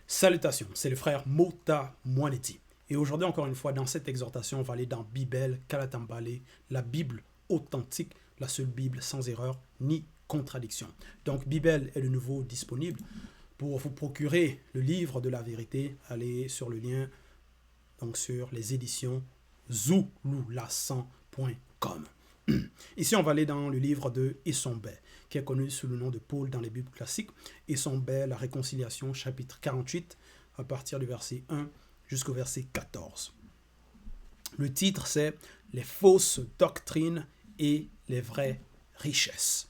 Salutations, c'est le frère Mota Mwaneti. Et aujourd'hui, encore une fois, dans cette exhortation, on va aller dans Bible, Kalatambale, la Bible authentique, la seule Bible sans erreur ni contradiction. Donc, Bible est de nouveau disponible. Pour vous procurer le livre de la vérité, allez sur le lien, donc sur les éditions zululasan.com. Ici, on va aller dans le livre de Essombe, qui est connu sous le nom de Paul dans les Bibles classiques. Essombe, la réconciliation, chapitre 48, à partir du verset 1 jusqu'au verset 14. Le titre, c'est « Les fausses doctrines et les vraies richesses ».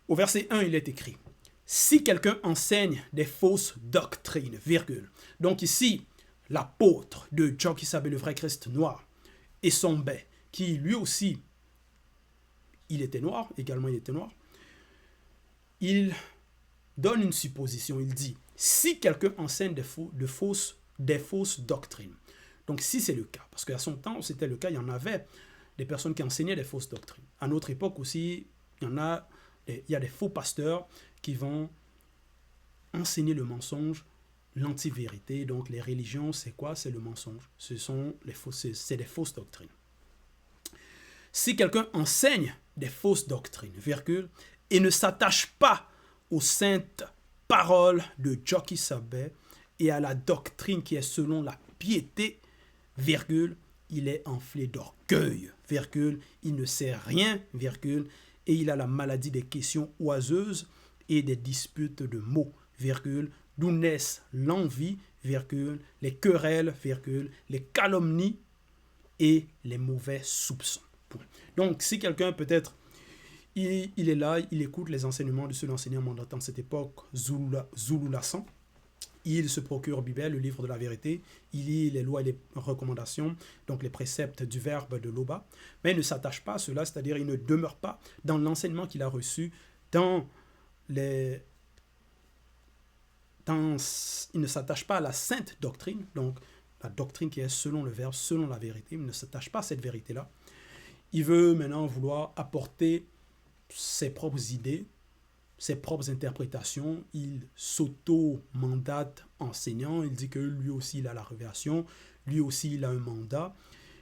Au verset 1, il est écrit « Si quelqu'un enseigne des fausses doctrines, virgule. » Donc ici, l'apôtre de Djokisabé, le vrai Christ noir, Essombe, qui lui aussi, il était noir, également il était noir, il donne une supposition, il dit, si quelqu'un enseigne des fausses doctrines, donc si c'est le cas, parce qu'à son temps c'était le cas, il y en avait des personnes qui enseignaient des fausses doctrines. À notre époque aussi, il y a des faux pasteurs qui vont enseigner le mensonge, l'anti-vérité. Donc les religions, c'est quoi? C'est le mensonge. C'est des fausses doctrines. Si quelqu'un enseigne des fausses doctrines, virgule, et ne s'attache pas aux saintes paroles de Djokisabé et à la doctrine qui est selon la piété, virgule, il est enflé d'orgueil, virgule, il ne sait rien, virgule, et il a la maladie des questions oiseuses et des disputes de mots, virgule, d'où naissent l'envie, virgule, les querelles, virgule, les calomnies et les mauvais soupçons. Donc, si quelqu'un peut-être, il est là, il écoute les enseignements de ceux d'enseignants dans cette époque, Zululasan, il se procure Bible, le livre de la vérité, il lit les lois et les recommandations, donc les préceptes du verbe de l'Oba, mais il ne s'attache pas à cela, c'est-à-dire il ne demeure pas dans l'enseignement qu'il a reçu, il ne s'attache pas à la sainte doctrine, donc la doctrine qui est selon le verbe, selon la vérité, il ne s'attache pas à cette vérité-là. Il veut maintenant vouloir apporter ses propres idées, ses propres interprétations. Il s'auto-mandate enseignant. Il dit que lui aussi, il a la révélation. Lui aussi, il a un mandat.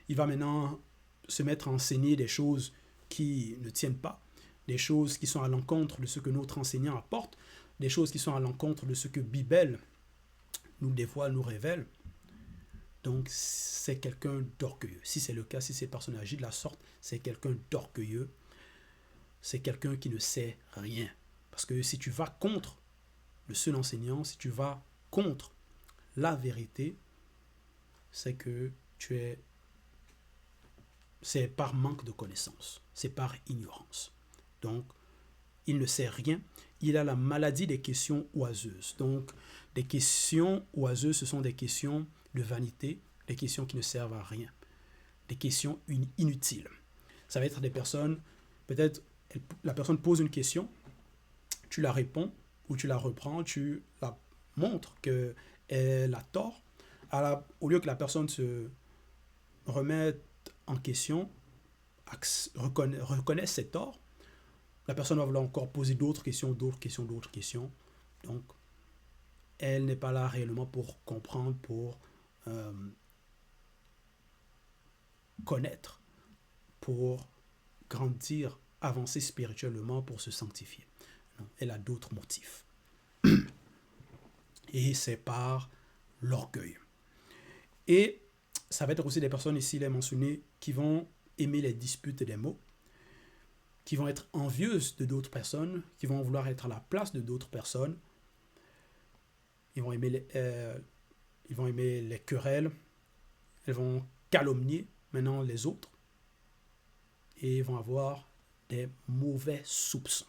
Il va maintenant se mettre à enseigner des choses qui ne tiennent pas, des choses qui sont à l'encontre de ce que notre enseignant apporte, des choses qui sont à l'encontre de ce que Bible nous dévoile, nous révèle. Donc, c'est quelqu'un d'orgueilleux. Si c'est le cas, si cette personne agit de la sorte, c'est quelqu'un d'orgueilleux. C'est quelqu'un qui ne sait rien. Parce que si tu vas contre le seul enseignant, si tu vas contre la vérité, c'est que c'est par manque de connaissance. C'est par ignorance. Donc, il ne sait rien. Il a la maladie des questions oiseuses. Donc, des questions oiseuses, ce sont des questions de vanité, des questions qui ne servent à rien, des questions inutiles. Ça va être des personnes, peut-être la personne pose une question, tu la réponds ou tu la reprends, tu la montres qu'elle a tort, au lieu que la personne se remette en question, reconnaisse ses torts, la personne va vouloir encore poser d'autres questions. Donc, elle n'est pas là réellement pour comprendre, pour connaître, pour grandir, avancer spirituellement, pour se sanctifier. Non, elle a d'autres motifs. Et c'est par l'orgueil. Et ça va être aussi des personnes, ici il est mentionné, qui vont aimer les disputes des mots, qui vont être envieuses de d'autres personnes, qui vont vouloir être à la place de d'autres personnes. Ils vont aimer les querelles, elles vont calomnier maintenant les autres et ils vont avoir des mauvais soupçons.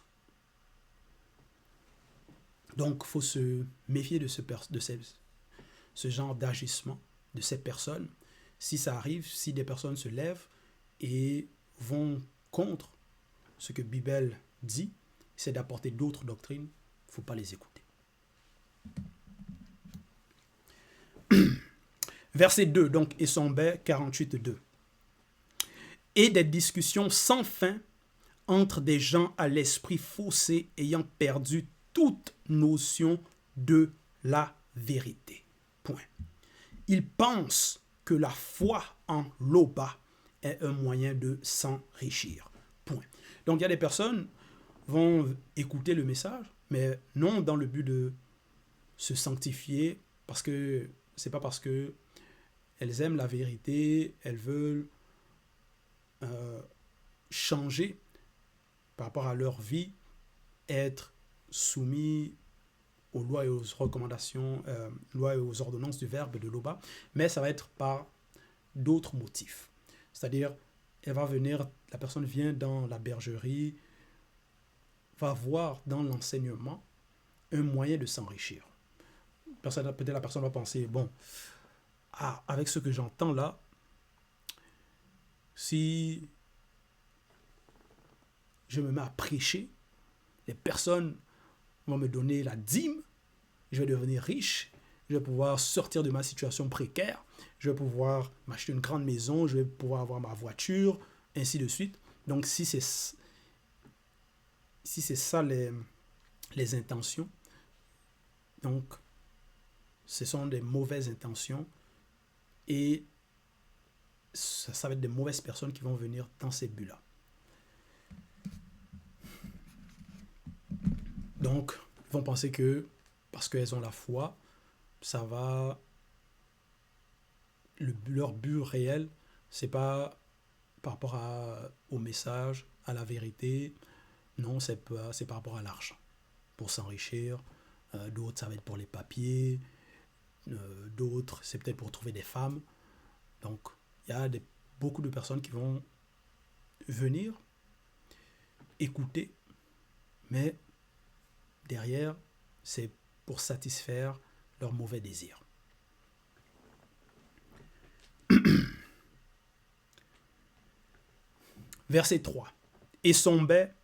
Donc, il faut se méfier de ce genre d'agissement, de ces personnes. Si ça arrive, si des personnes se lèvent et vont contre ce que Bible dit, c'est d'apporter d'autres doctrines, il ne faut pas les écouter. Verset 2, donc Essombe 48, 2. Et des discussions sans fin entre des gens à l'esprit faussé ayant perdu toute notion de la vérité. Point. Ils pensent que la foi en l'Oba est un moyen de s'enrichir. Point. Donc il y a des personnes qui vont écouter le message, mais non dans le but de se sanctifier, parce que c'est pas parce que elles aiment la vérité, elles veulent changer par rapport à leur vie, être soumis aux lois et aux recommandations, lois et aux ordonnances du verbe de l'Oba, mais ça va être par d'autres motifs. C'est-à-dire, elle va venir, la personne vient dans la bergerie, va voir dans l'enseignement un moyen de s'enrichir. Peut-être la personne va penser, bon, avec ce que j'entends là, si je me mets à prêcher, les personnes vont me donner la dîme, je vais devenir riche, je vais pouvoir sortir de ma situation précaire, je vais pouvoir m'acheter une grande maison, je vais pouvoir avoir ma voiture, ainsi de suite. Donc si c'est ça les intentions, donc ce sont des mauvaises intentions et ça va être des mauvaises personnes qui vont venir dans ces buts-là. Donc, ils vont penser que parce qu'elles ont la foi, ça va... leur but réel, c'est pas par rapport au message, à la vérité. Non, c'est par rapport à l'argent. Pour s'enrichir. D'autres, ça va être pour les papiers. D'autres, c'est peut-être pour trouver des femmes. Donc, il y a beaucoup de personnes qui vont venir écouter, mais derrière, c'est pour satisfaire leurs mauvais désirs. Verset 3. Et Sommet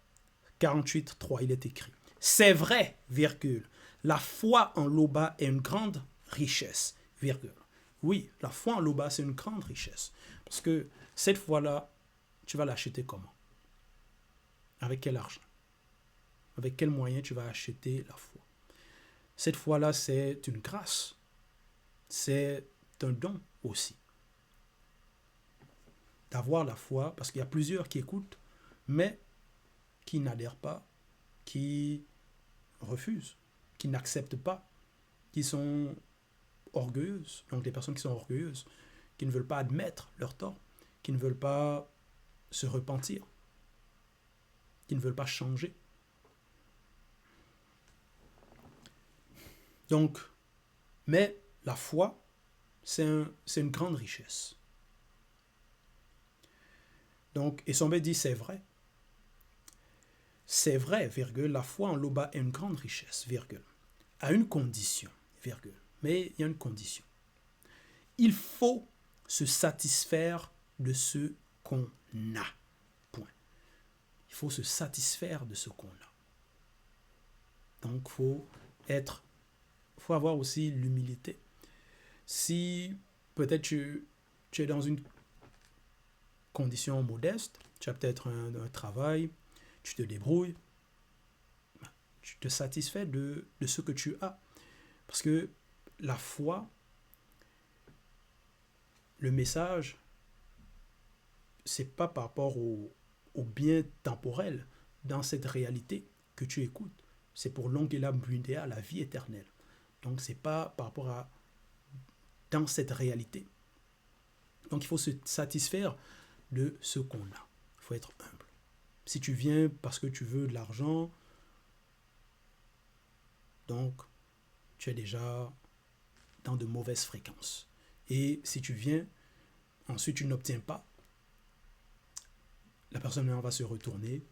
48, 3, il est écrit. C'est vrai, virgule, la foi en l'Oba est une grande richesse, virgule. Oui, la foi en l'Oba, c'est une grande richesse. Parce que cette foi-là, tu vas l'acheter comment? Avec quel argent? Avec quel moyen tu vas acheter la foi? Cette foi-là, c'est une grâce. C'est un don aussi. D'avoir la foi, parce qu'il y a plusieurs qui écoutent, mais qui n'adhèrent pas, qui refusent, qui n'acceptent pas, qui sont orgueilleuses. Donc des personnes qui sont orgueilleuses, qui ne veulent pas admettre leur tort, qui ne veulent pas se repentir, qui ne veulent pas changer. Donc, mais la foi, c'est une grande richesse. Donc, et Sommet dit c'est vrai. C'est vrai, virgule, la foi en l'Oba est une grande richesse, virgule, à une condition, virgule. Mais il y a une condition. Il faut se satisfaire de ce qu'on a. Point. Il faut se satisfaire de ce qu'on a. Donc, il faut avoir aussi l'humilité. Si peut-être tu es dans une condition modeste, tu as peut-être un travail, tu te débrouilles, tu te satisfais de ce que tu as. Parce que la foi, le message, c'est pas par rapport au bien temporel dans cette réalité que tu écoutes. C'est pour l'ongela brundea, la vie éternelle. Donc c'est pas par rapport à dans cette réalité. Donc il faut se satisfaire de ce qu'on a. Il faut être humble. Si tu viens parce que tu veux de l'argent, donc tu es déjà dans de mauvaises fréquences. Et si tu viens, ensuite tu n'obtiens pas, la personne va se retourner,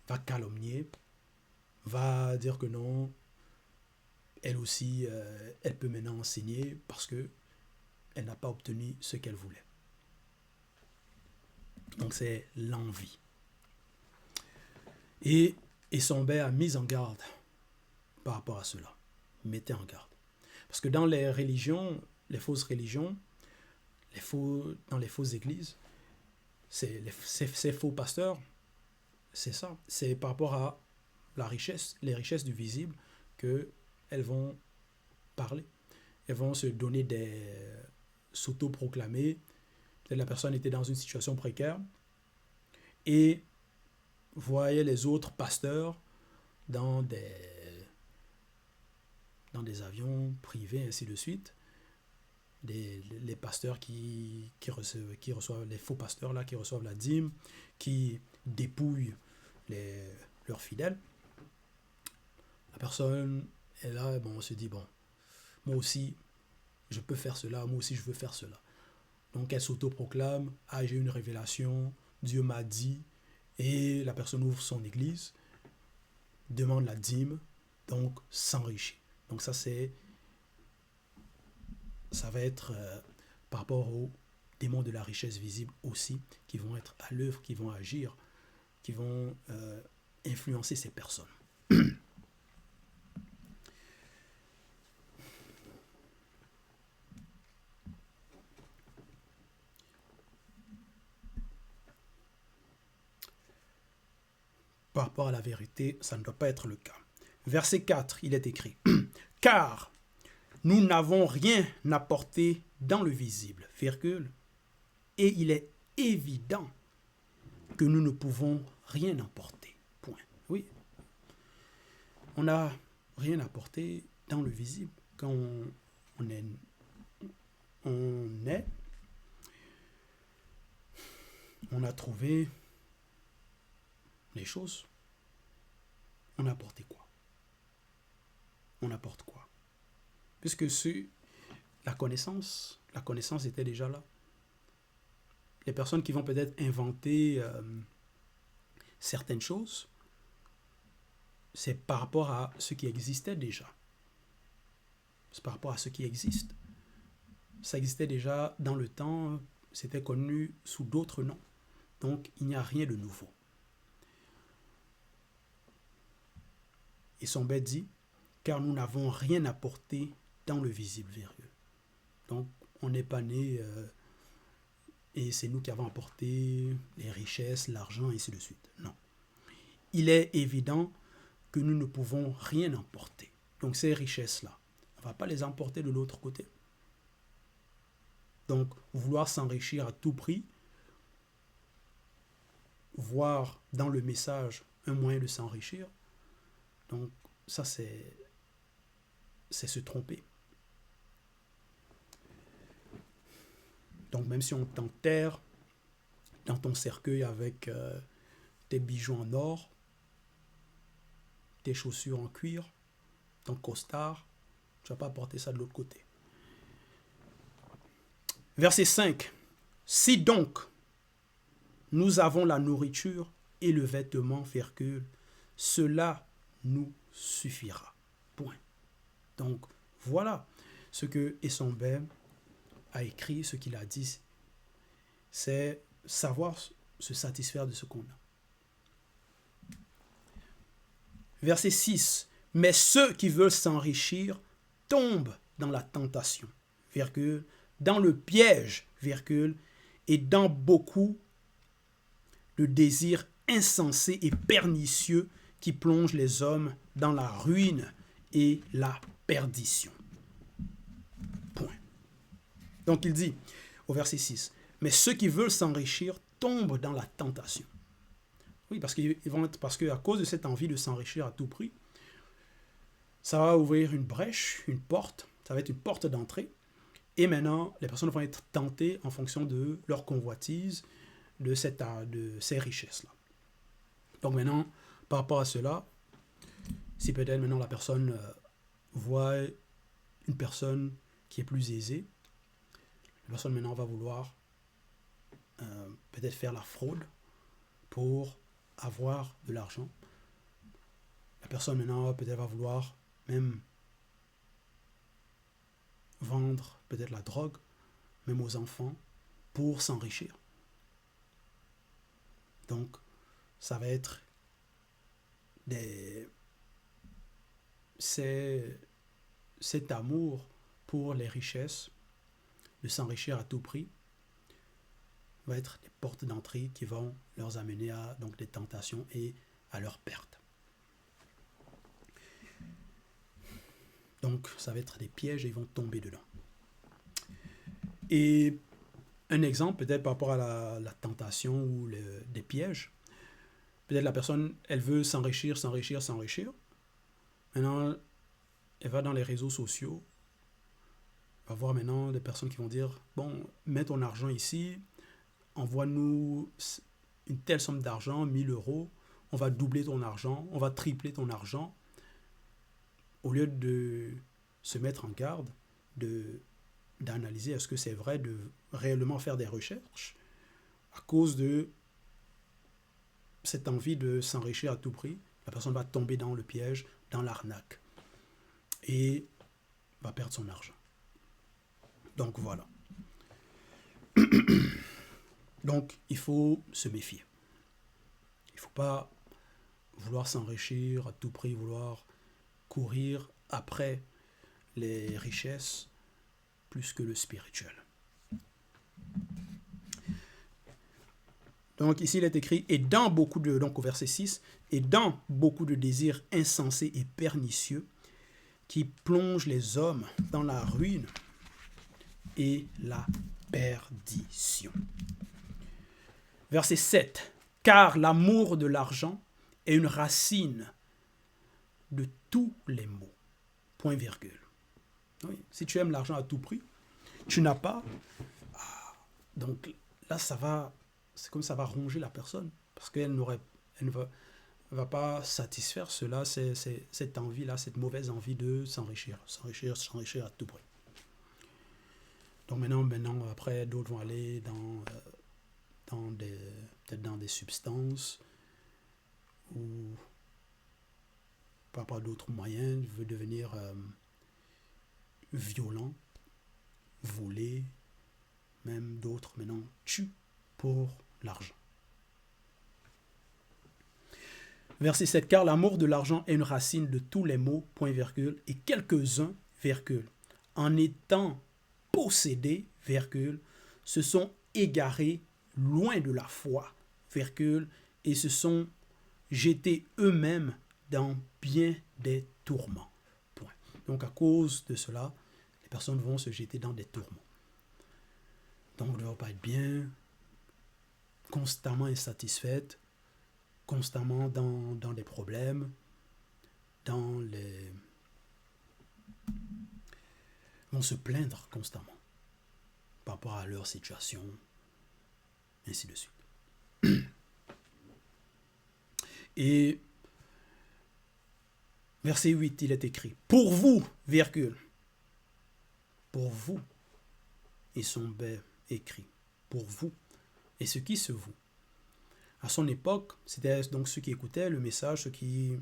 va calomnier, va dire que non, elle aussi, elle peut maintenant enseigner parce que elle n'a pas obtenu ce qu'elle voulait. Donc c'est l'envie. Et Sommet a mis en garde par rapport à cela. Mettez en garde. Parce que dans les religions, les fausses religions, dans les fausses églises, ces faux pasteurs, c'est ça. C'est par rapport à la richesse, les richesses du visible qu'elles vont parler. elles vont se donner s'autoproclamer. Peut-être la personne était dans une situation précaire et voyait les autres pasteurs dans des avions privés, ainsi de suite. Les pasteurs qui reçoivent, les faux pasteurs là, qui reçoivent la dîme, qui dépouillent leurs fidèles. La personne est là, bon, on se dit, bon, moi aussi, je peux faire cela, moi aussi, je veux faire cela. Donc, elle s'autoproclame, ah, j'ai une révélation, Dieu m'a dit, et la personne ouvre son église, demande la dîme, donc s'enrichit. Donc, ça va être par rapport aux démons de la richesse visible aussi, qui vont être à l'œuvre, qui vont agir, qui vont influencer ces personnes. Par rapport à la vérité, ça ne doit pas être le cas. Verset 4, il est écrit « Car nous n'avons rien apporté dans le visible, virgule, et il est évident que nous ne pouvons rien apporter. » Point. Oui. On n'a rien apporté dans le visible. Quand on est on a trouvé les choses. On a apporté quoi? On apporte quoi? Puisque la connaissance était déjà là. Les personnes qui vont peut-être inventer certaines choses, c'est par rapport à ce qui existait déjà. C'est par rapport à ce qui existe. Ça existait déjà dans le temps, c'était connu sous d'autres noms. Donc, il n'y a rien de nouveau. Et son bête dit, car nous n'avons rien apporté dans le visible, virgule. Donc, on n'est pas né et c'est nous qui avons apporté les richesses, l'argent, et ainsi de suite. Non. Il est évident que nous ne pouvons rien emporter. Donc, ces richesses-là, on ne va pas les emporter de l'autre côté. Donc, vouloir s'enrichir à tout prix, voir dans le message un moyen de s'enrichir, donc ça c'est se tromper. Donc même si on t'enterre dans ton cercueil avec tes bijoux en or, tes chaussures en cuir, ton costard, tu ne vas pas apporter ça de l'autre côté. Verset 5. Si donc nous avons la nourriture et le vêtement, virgule, cela nous suffira. Point. Donc, voilà ce que Essombe a écrit, ce qu'il a dit. C'est savoir se satisfaire de ce qu'on a. Verset 6. Mais ceux qui veulent s'enrichir tombent dans la tentation, virgule, dans le piège, virgule, et dans beaucoup de désirs insensés et pernicieux qui plongent les hommes dans la ruine et la perdition. Point. Donc il dit au verset 6, mais ceux qui veulent s'enrichir tombent dans la tentation. Oui, parce qu'à cause de cette envie de s'enrichir à tout prix, ça va ouvrir une brèche, une porte, ça va être une porte d'entrée. Et maintenant, les personnes vont être tentées en fonction de leur convoitise, de ces richesses-là. Donc maintenant, par rapport à cela, si peut-être maintenant la personne voit une personne qui est plus aisée, la personne maintenant va vouloir peut-être faire la fraude pour avoir de l'argent. La personne maintenant peut-être va vouloir même vendre peut-être la drogue, même aux enfants, pour s'enrichir. Donc, ça va être cet amour pour les richesses, de s'enrichir à tout prix, va être des portes d'entrée qui vont leur amener à donc, des tentations et à leur perte. Donc, ça va être des pièges et ils vont tomber dedans. Et un exemple, peut-être par rapport à la tentation ou des pièges. Peut-être la personne, elle veut s'enrichir. Maintenant, elle va dans les réseaux sociaux. On va voir maintenant des personnes qui vont dire, bon, mets ton argent ici, envoie-nous une telle somme d'argent, 1000 euros, on va doubler ton argent, on va tripler ton argent. Au lieu de se mettre en garde, d'analyser est-ce que c'est vrai, de réellement faire des recherches, à cause de cette envie de s'enrichir à tout prix, la personne va tomber dans le piège, dans l'arnaque, et va perdre son argent. Donc voilà. Donc il faut se méfier. Il ne faut pas vouloir s'enrichir à tout prix, vouloir courir après les richesses plus que le spirituel. Donc ici il est écrit, et dans beaucoup de, donc au verset 6, et dans beaucoup de désirs insensés et pernicieux qui plongent les hommes dans la ruine et la perdition. Verset 7, car l'amour de l'argent est une racine de tous les maux. Point virgule. Oui, si tu aimes l'argent à tout prix, tu n'as pas. Donc là, c'est comme ça va ronger la personne, parce qu'elle ne va pas satisfaire cela, cette envie-là, cette mauvaise envie de s'enrichir à tout prix. Donc maintenant après, d'autres vont aller peut-être dans des substances, ou par rapport à d'autres moyens, veut devenir violent, voler, même d'autres maintenant tuent pour l'argent. Verset 7, car l'amour de l'argent est une racine de tous les maux, point virgule, et quelques-uns, virgule, en étant possédés, virgule, se sont égarés loin de la foi, virgule, et se sont jetés eux-mêmes dans bien des tourments. Point. Donc à cause de cela, les personnes vont se jeter dans des tourments. Donc on ne va pas être bien, constamment insatisfaite, constamment dans des problèmes, vont se plaindre constamment par rapport à leur situation, ainsi de suite. Et verset 8, il est écrit, pour vous, virgule, pour vous, et son bel écrit, pour vous, et ce qui se voue. À son époque, c'était donc ceux qui écoutaient le message, ceux qui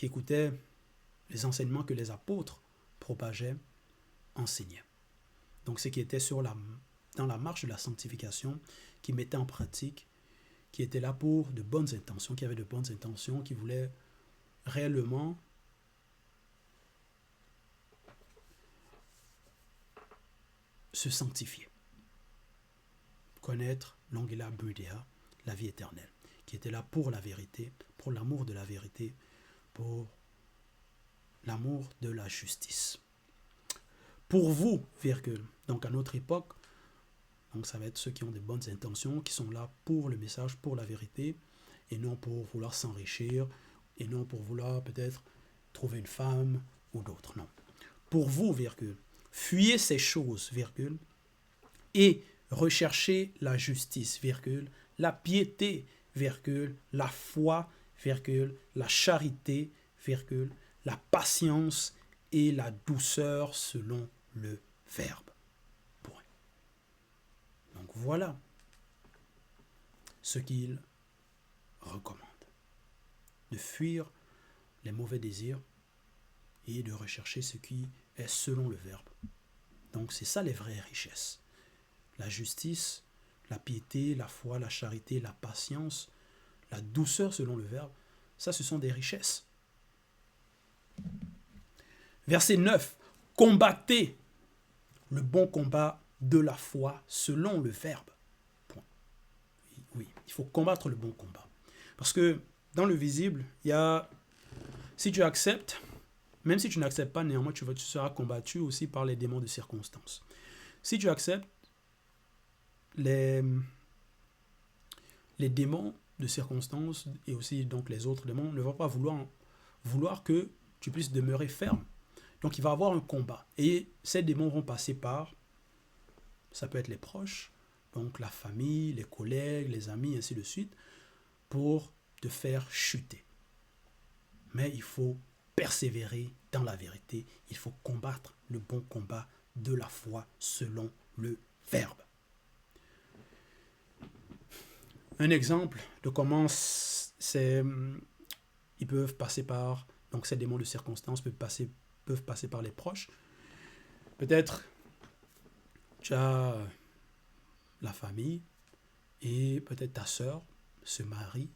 écoutaient les enseignements que les apôtres propageaient, enseignaient. Donc ceux qui étaient dans la marche de la sanctification, qui mettaient en pratique, qui étaient là pour de bonnes intentions, qui avaient de bonnes intentions, qui voulaient réellement se sanctifier, connaître l'Angela Budea, la vie éternelle, qui était là pour la vérité, pour l'amour de la vérité, pour l'amour de la justice. Pour vous, virgule, donc à notre époque, donc ça va être ceux qui ont de bonnes intentions, qui sont là pour le message, pour la vérité, et non pour vouloir s'enrichir, et non pour vouloir peut-être trouver une femme ou d'autres, non. Pour vous, virgule, fuyez ces choses, virgule, et recherchez la justice, virgule, la piété, virgule, la foi, virgule, la charité, virgule, la patience et la douceur selon le Verbe. Point. Donc voilà ce qu'il recommande. De fuir les mauvais désirs et de rechercher ce qui est selon le Verbe. Donc c'est ça les vraies richesses. La justice, la piété, la foi, la charité, la patience, la douceur selon le Verbe, ça ce sont des richesses. Verset 9. Combattez le bon combat de la foi selon le Verbe. Point. Oui, il faut combattre le bon combat. Parce que dans le visible, il y a Si tu acceptes, même si tu n'acceptes pas, néanmoins, tu seras combattu aussi par les démons de circonstance. Si tu acceptes, les démons de circonstance et aussi donc les autres démons ne vont pas vouloir que tu puisses demeurer ferme. Donc il va y avoir un combat. Et ces démons vont passer par, ça peut être les proches, donc la famille, les collègues, les amis, ainsi de suite, pour te faire chuter. Mais il faut persévérer dans la vérité. Il faut combattre le bon combat de la foi selon le Verbe. Un exemple de comment ils peuvent passer par, donc ces démons de circonstance peuvent passer par les proches. Peut-être tu as la famille et peut-être ta sœur se marie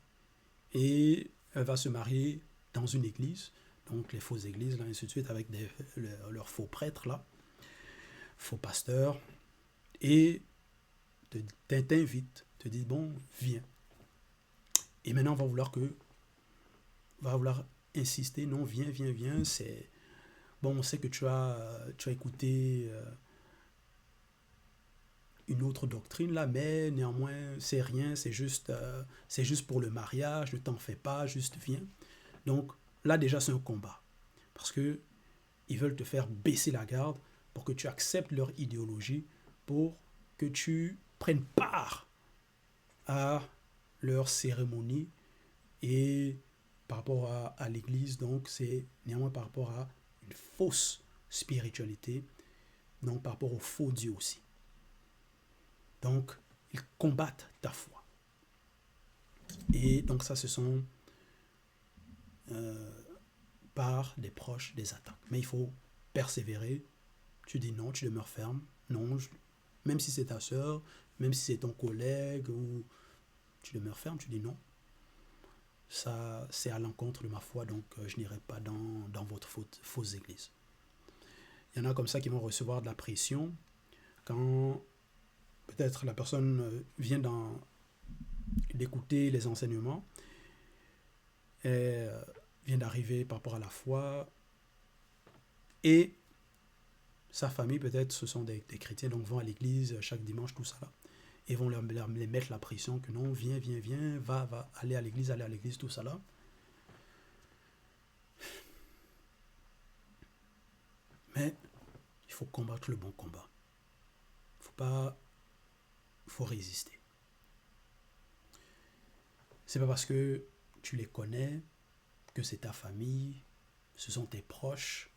et elle va se marier dans une église, donc les fausses églises, là, ainsi de suite, avec leurs faux prêtres, là, faux pasteurs, et t'invite, te dit, bon, viens. Et maintenant, va vouloir insister, non, viens, c'est... Bon, on sait que tu as écouté une autre doctrine, là, mais néanmoins, c'est rien, c'est juste pour le mariage, ne t'en fais pas, juste viens. Donc, là, déjà, c'est un combat. Parce que ils veulent te faire baisser la garde pour que tu acceptes leur idéologie, pour que tu prennes part à leur cérémonie et par rapport à l'église, donc c'est néanmoins par rapport à une fausse spiritualité, donc par rapport au faux Dieu aussi. Donc, ils combattent ta foi. Et donc ça, ce sont par des proches des attaques. Mais il faut persévérer. Tu dis non, tu demeures ferme. Non, même si c'est ta soeur, même si c'est ton collègue, ou tu demeures ferme, tu dis non. Ça, c'est à l'encontre de ma foi, donc je n'irai pas dans votre fausse église. Il y en a comme ça qui vont recevoir de la pression quand peut-être la personne vient d'écouter les enseignements et vient d'arriver par rapport à la foi et sa famille peut-être ce sont des chrétiens, donc vont à l'église chaque dimanche, tout ça là, et vont les mettre la pression que non, viens, va, aller à l'église, tout ça là. Mais il faut combattre le bon combat. Il faut résister. C'est pas parce que tu les connais, que c'est ta famille, ce sont tes proches,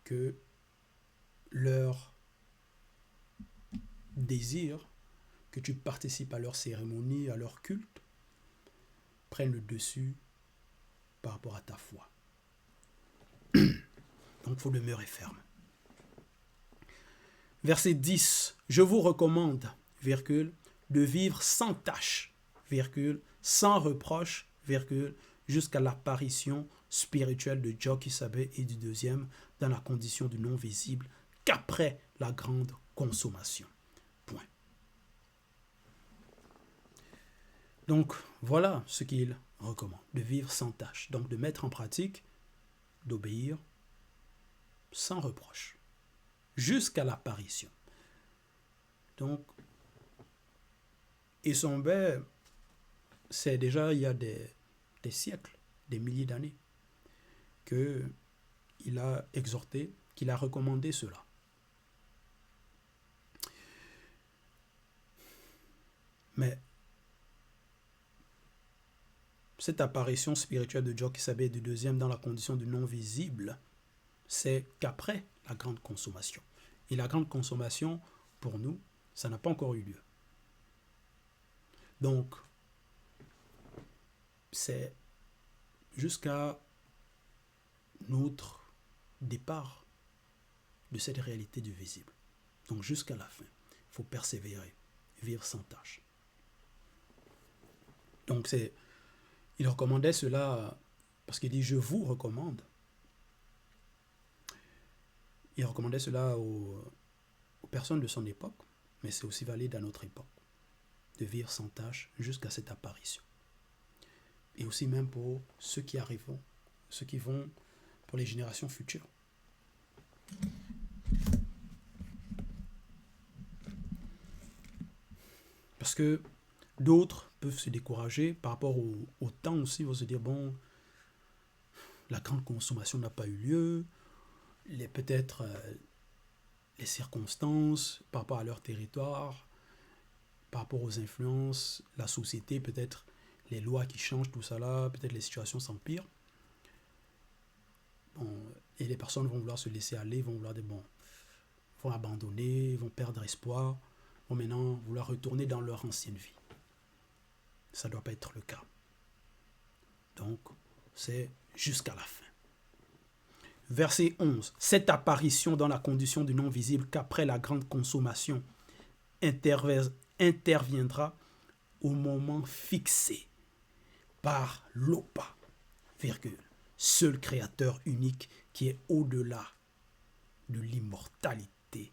que leur désir que tu participes à leur cérémonie, à leur culte, prennent le dessus par rapport à ta foi. Donc il faut demeurer ferme. Verset 10. Je vous recommande, virgule, de vivre sans tâche, virgule, sans reproche, virgule, jusqu'à l'apparition spirituelle de Jokisabe et du deuxième dans la condition du non visible qu'après la grande consommation. Point. Donc, voilà ce qu'il recommande, de vivre sans tâche. Donc, de mettre en pratique, d'obéir sans reproche, jusqu'à l'apparition. Donc, Isombe, c'est déjà il y a des siècles, des milliers d'années, qu'il a exhorté, qu'il a recommandé cela. Mais cette apparition spirituelle de Jokisabe du deuxième dans la condition du non visible, c'est qu'après la grande consommation. Et la grande consommation, pour nous, ça n'a pas encore eu lieu. Donc, c'est jusqu'à notre départ de cette réalité du visible. Donc, jusqu'à la fin, il faut persévérer, vivre sans tâche. Donc, il recommandait cela parce qu'il dit « je vous recommande ». Il recommandait cela aux personnes de son époque, mais c'est aussi valide à notre époque, de vivre sans tâche jusqu'à cette apparition. Et aussi même pour ceux qui arriveront ceux qui vont pour les générations futures. Parce que d'autres peuvent se décourager par rapport au temps aussi, ils vont se dire, bon, la grande consommation n'a pas eu lieu, peut-être les circonstances par rapport à leur territoire, par rapport aux influences, la société, peut-être les lois qui changent, tout ça là, peut-être les situations s'empirent. Bon, et les personnes vont vouloir se laisser aller, vont vouloir vont abandonner, vont perdre espoir, vont maintenant vouloir retourner dans leur ancienne vie. Ça ne doit pas être le cas. Donc, c'est jusqu'à la fin. Verset 11. Cette apparition dans la condition du non visible qu'après la grande consommation interviendra au moment fixé par l'Opa, seul créateur unique qui est au-delà de l'immortalité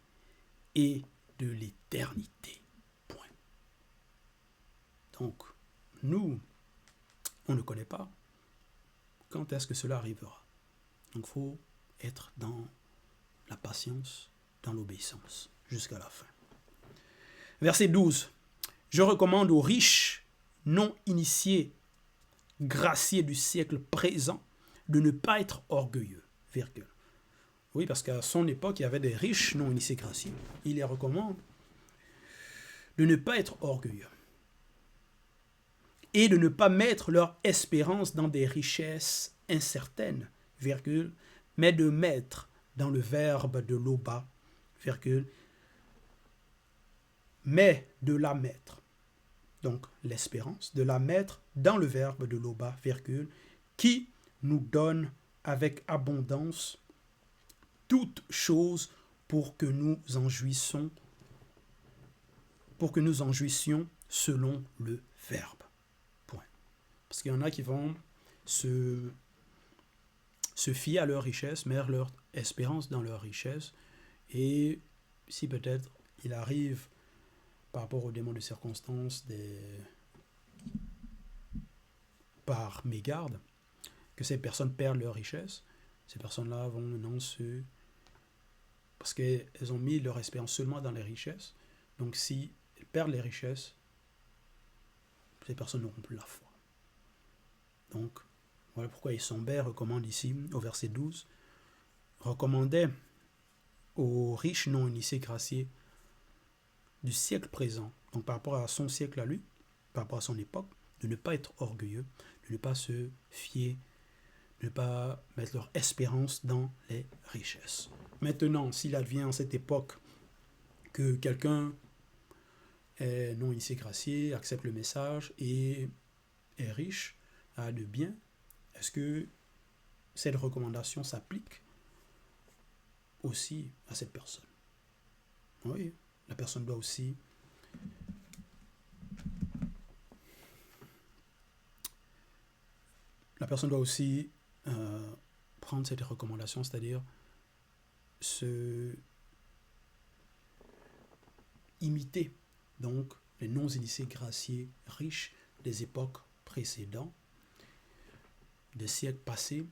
et de l'éternité. Point. Donc, nous, on ne connaît pas quand est-ce que cela arrivera. Donc, il faut être dans la patience, dans l'obéissance, jusqu'à la fin. Verset 12. Je recommande aux riches, non initiés, graciés du siècle présent, de ne pas être orgueilleux. Virgule. Oui, parce qu'à son époque, il y avait des riches non initiés graciés. Il les recommande de ne pas être orgueilleux et de ne pas mettre leur espérance dans des richesses incertaines, virgule, mais de mettre dans le verbe de l'Oba, virgule, mais de la mettre, donc l'espérance, de la mettre dans le verbe de l'Oba, virgule, qui nous donne avec abondance toutes choses pour que nous en jouissions selon le verbe. Point. Parce qu'il y en a qui vont se fier à leur richesse, mettre leur espérance dans leur richesse, et si peut-être il arrive par rapport aux démons de circonstances par mégarde, que ces personnes perdent leur richesse, ces personnes-là vont maintenant parce qu'elles ont mis leur espérance seulement dans les richesses, donc si elles perdent les richesses, ces personnes n'auront plus la foi. Donc, voilà pourquoi Issombert recommande ici, au verset 12, recommandait aux riches non initiés graciés du siècle présent, donc par rapport à son siècle à lui, par rapport à son époque, de ne pas être orgueilleux, de ne pas se fier, de ne pas mettre leur espérance dans les richesses. Maintenant, s'il advient en cette époque que quelqu'un est non initié gracié, accepte le message et est riche, a de biens, est-ce que cette recommandation s'applique aussi à cette personne? Oui, la personne doit aussi prendre cette recommandation, c'est-à-dire se imiter donc les non-initiés graciés riches des époques précédentes, des siècles passés,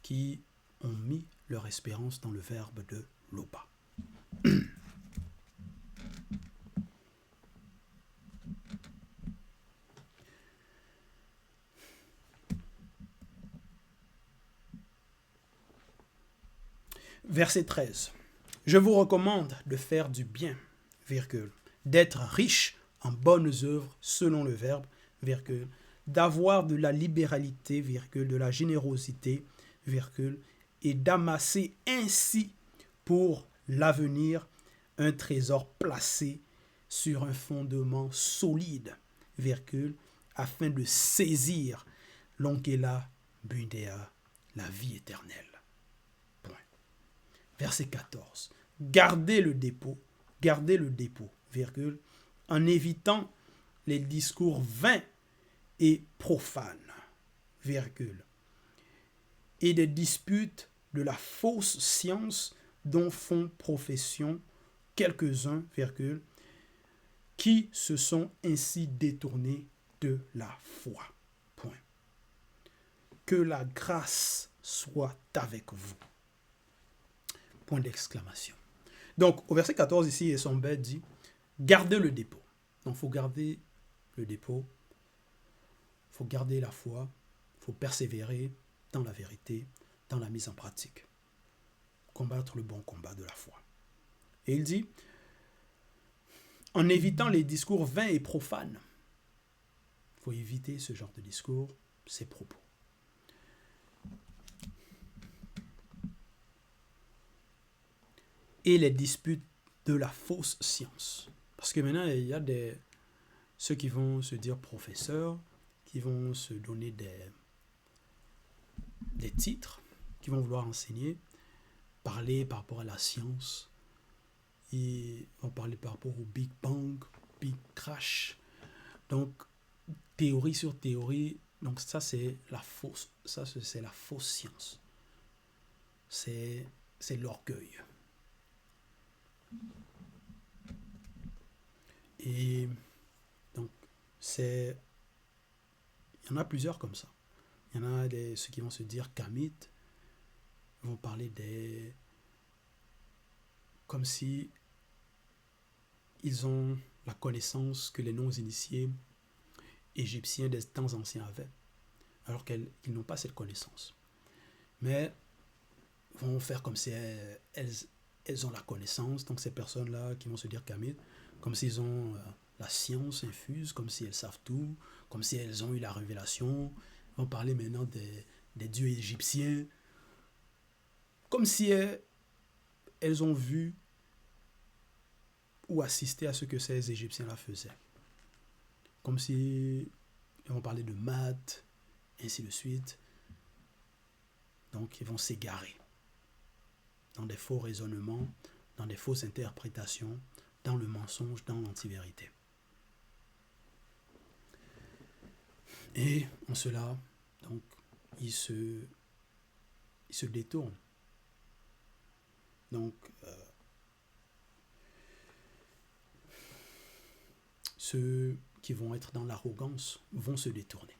qui ont mis leur espérance dans le verbe de l'Oba. Verset 13. Je vous recommande de faire du bien, virgule, d'être riche en bonnes œuvres selon le verbe, virgule, d'avoir de la libéralité, virgule, de la générosité, virgule, et d'amasser ainsi pour l'avenir un trésor placé sur un fondement solide, virgule, afin de saisir l'ongela bundea, la vie éternelle. Point. Verset 14. Gardez le dépôt, virgule, en évitant les discours vains et profanes, virgule, et des disputes de la fausse science dont font profession quelques-uns, virgule, qui se sont ainsi détournés de la foi. Point. que la grâce soit avec vous. Point d'exclamation. Donc, au verset 14, ici, Essombe dit, gardez le dépôt. Donc, il faut garder le dépôt, il faut garder la foi, il faut persévérer dans la vérité, dans la mise en pratique. Combattre le bon combat de la foi. Et il dit, en évitant les discours vains et profanes, il faut éviter ce genre de discours, ces propos. Et les disputes de la fausse science. Parce que maintenant, il y a ceux qui vont se dire professeurs, qui vont se donner des titres, qui vont vouloir enseigner, parler par rapport à la science. Ils vont parler par rapport au Big Bang, Big Crash. Donc, théorie sur théorie. Donc, ça, c'est la fausse science. C'est l'orgueil. Et donc, il y en a plusieurs comme ça. Il y en a ceux qui vont se dire kamites, vont parler comme si ils ont la connaissance que les non-initiés égyptiens des temps anciens avaient, alors qu'ils n'ont pas cette connaissance. Mais vont faire comme si elles ont la connaissance, donc ces personnes-là qui vont se dire kamites, comme s'ils ont la science infuse, comme si elles savent tout, comme si elles ont eu la révélation. Ils vont parler maintenant des dieux égyptiens, comme si elles ont vu ou assisté à ce que ces Égyptiens-là faisaient. Comme si ils vont parler de maths, ainsi de suite. Donc ils vont s'égarer dans des faux raisonnements, dans des fausses interprétations, dans le mensonge, dans l'antivérité. Et en cela, donc, ils se détournent. Donc, ceux qui vont être dans l'arrogance vont se détourner.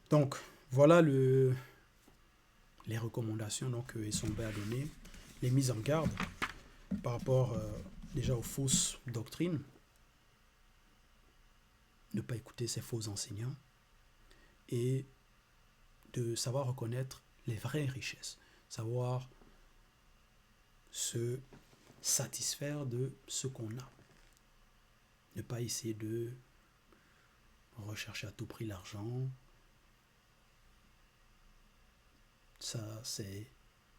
Donc, voilà les recommandations que Essombe a données, les mises en garde par rapport déjà aux fausses doctrines, ne pas écouter ces faux enseignants et de savoir reconnaître les vraies richesses, savoir se satisfaire de ce qu'on a. Ne pas essayer de rechercher à tout prix l'argent. Ça, c'est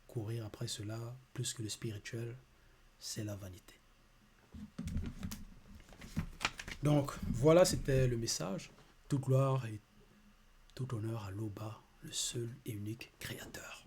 courir après cela, plus que le spirituel, c'est la vanité. Donc, voilà, c'était le message. Toute gloire et tout honneur à l'Oba, le seul et unique Créateur.